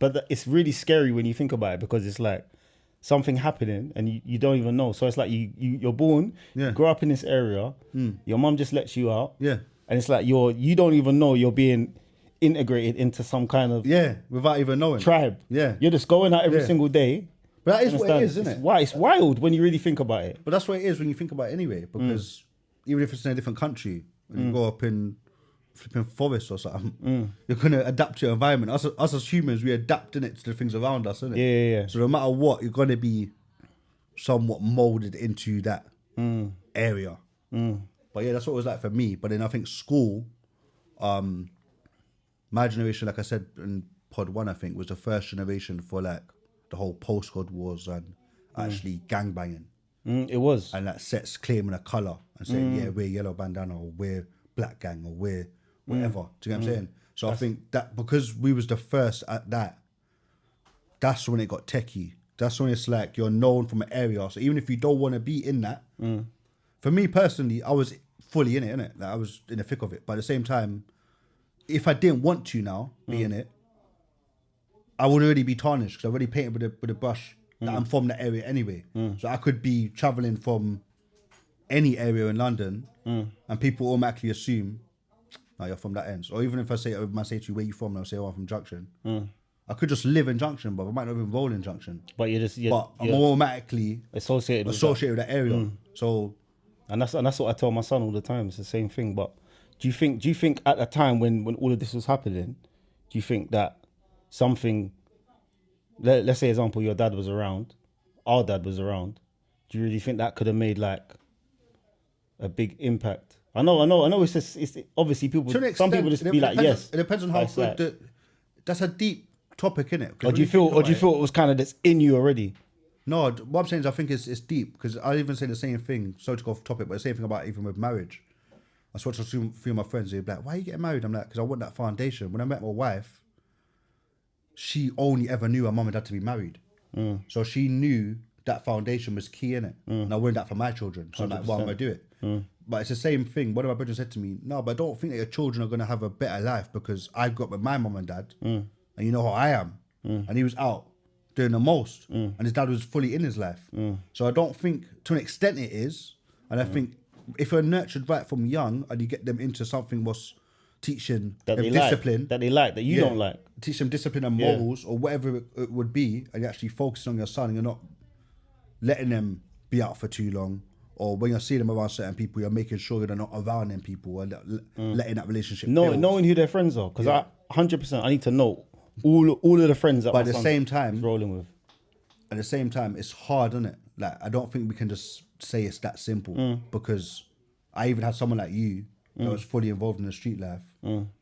But it's really scary when you think about it, because it's like something happening and you don't even know. So it's like you're born, you grow up in this area, your mum just lets you out. Yeah. And it's like you don't even know you're being integrated into some kind of without even knowing. tribe. Yeah. You're just going out every single day. But that is what it is, isn't it? It's wild when you really think about it. But that's what it is when you think about it anyway, because even if it's in a different country, when you go up in flipping forest or something, you're going to adapt to your environment. Us as humans, we adapt in it to the things around us, isn't it? Yeah. So no matter what, you're going to be somewhat molded into that area. But yeah, that's what it was like for me. But then I think school, my generation, like I said in pod 1, I think, was the first generation for like the whole postcode wars and actually gangbanging. It was. And that sets claiming a colour and saying, yeah, we're yellow bandana or we're black gang or we're whatever. Do you know what I'm saying? So I think that because we was the first at that, that's when it got techie. That's when it's like you're known from an area. So even if you don't want to be in that, for me personally, I was fully in it, innit? Like I was in the thick of it. But at the same time, if I didn't want to now be in it, I would already be tarnished because I already painted with a brush that I'm from that area anyway. So I could be travelling from any area in London and people automatically assume, oh, you're from that end. Or even if I say to you, where you from? And I'll say, oh, I'm from Junction. I could just live in Junction, but I might not even roll in Junction. But I'm automatically associated with that area. So, and that's what I tell my son all the time. It's the same thing. But do you think at the time when all of this was happening, do you think that something, let's say example, your dad was around, our dad was around, do you really think that could have made like a big impact? I know. It's just, it's obviously people. Some people just be like, yes. It depends on how good. That's a deep topic, innit? Or do you feel it was kind of that's in you already? No, what I'm saying is I think it's deep, because I even say the same thing. Sorry to go off topic, but the same thing about even with marriage. I spoke to a few of my friends. They'd be like, "Why are you getting married?" I'm like, "Because I want that foundation." When I met my wife, she only ever knew her mum and dad to be married, so she knew that foundation was key in it. And I wanted that for my children. So I'm like, "Why am I do it?" But it's the same thing. One of my brothers said to me, "No, but I don't think that your children are going to have a better life because I grew up with my mum and dad, and you know how I am." And he was out doing the most, and his dad was fully in his life. So I don't think, to an extent, it is. And I think if you're nurtured right from young and you get them into something was teaching that them they discipline, that you don't like, teach them discipline and morals or whatever it would be, and you actually focus on your son and you're not letting them be out for too long, or when you're seeing them around certain people, you're making sure they're not around them people and letting that relationship build. Knowing who their friends are, because I 100% I need to know all of the friends that but my at the same time rolling with. At the same time, it's hard, isn't it? Like, I don't think we can just say it's that simple, because I even had someone like you that was fully involved in the street life.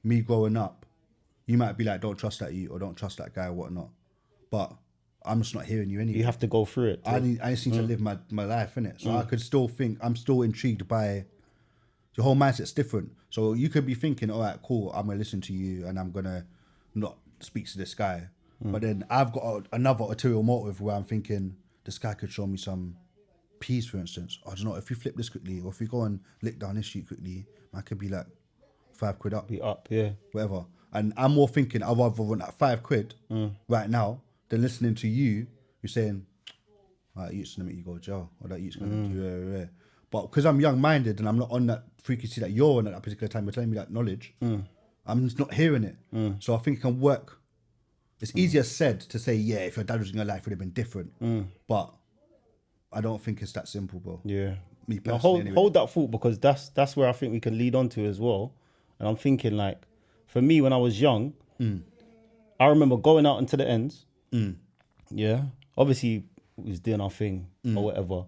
Me growing up, you might be like, don't trust that you or don't trust that guy or whatnot, but I'm just not hearing you anyway. You have to go through it. I just need to live my life, innit? So I could still think, I'm still intrigued by your whole mindset's different. So you could be thinking, all right, cool, I'm gonna listen to you and I'm gonna not speak to this guy. But then I've got another ulterior motive where I'm thinking, this guy could show me some peas, for instance. I don't know, if you flip this quickly, or if we go and lick down this street quickly, I could be like £5 up. Be up, yeah. Whatever. And I'm more thinking, I'd rather want that £5 right now than listening to you. You're saying, that youth's gonna make you go to jail, or that youth's gonna do. But because I'm young-minded and I'm not on that frequency that you're on at that particular time, you're telling me that knowledge, I'm just not hearing it. So I think it can work. It's easier said to say, yeah, if your dad was in your life, it would have been different. But I don't think it's that simple, bro. Yeah. Me personally, hold that thought, because that's where I think we can lead on to as well. And I'm thinking, like, for me, when I was young, I remember going out into the ends. Yeah. Obviously, we was doing our thing or whatever.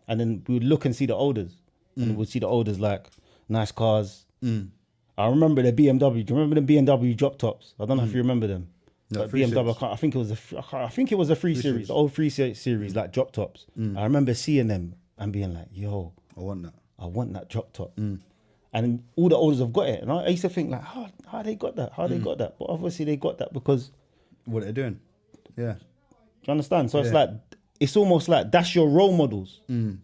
And then we would look and see the olders. And we'd see the olders, like, nice cars. I remember the BMW. Do you remember the BMW drop tops? I don't know if you remember them. No, BMW, I think it was a 3 Series, the old 3 Series, like drop tops. I remember seeing them and being like, yo, I want that drop top. And all the olders have got it. And I used to think, like, how they got that? How they got that? But obviously they got that because what they're doing. Yeah. Do you understand? So it's like, it's almost like that's your role models. Do you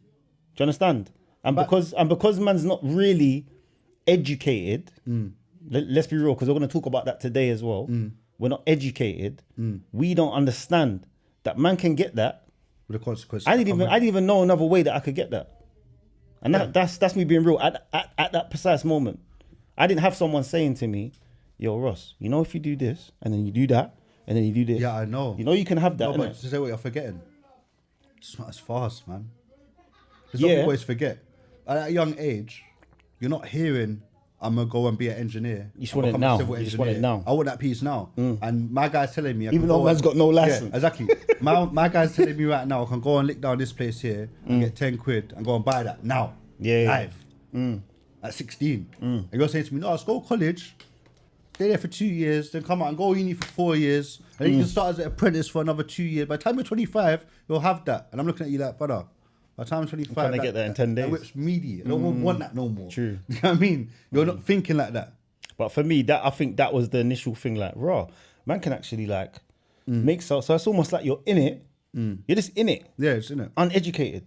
understand? And because man's not really educated, let's be real, because we're going to talk about that today as well. we're not educated, we don't understand that man can get that. With the consequences. I didn't even know another way that I could get that. And that's me being real. At that precise moment, I didn't have someone saying to me, yo, Ross, you know, if you do this, and then you do that, and then you do this. Yeah, I know. You know you can have that, No, but to say what you're forgetting, it's not as fast, man. There's what people always forget. At a young age, you're not hearing, I'm going to go and be an engineer. You just want it now. You just want it now. I want that piece now. And my guy's telling me... Even though man's got no license. Yeah, exactly. my guy's telling me right now, I can go and lick down this place here and get 10 quid and go and buy that now. Yeah. Live. At 16. And you're saying to me, no, let's go to college, stay there for 2 years, then come out and go uni for 4 years, and then you can start as an apprentice for another 2 years. By the time you're 25, you'll have that. And I'm looking at you like, brother, by the time I'm 25, trying to get that in 10 days. That whip's meaty. I don't want that no more. True. You know what I mean? You're not thinking like that. But for me, I think that was the initial thing. Like, raw, man can actually like make so it's almost like you're in it. You're just in it. Yeah, it's in it. Uneducated.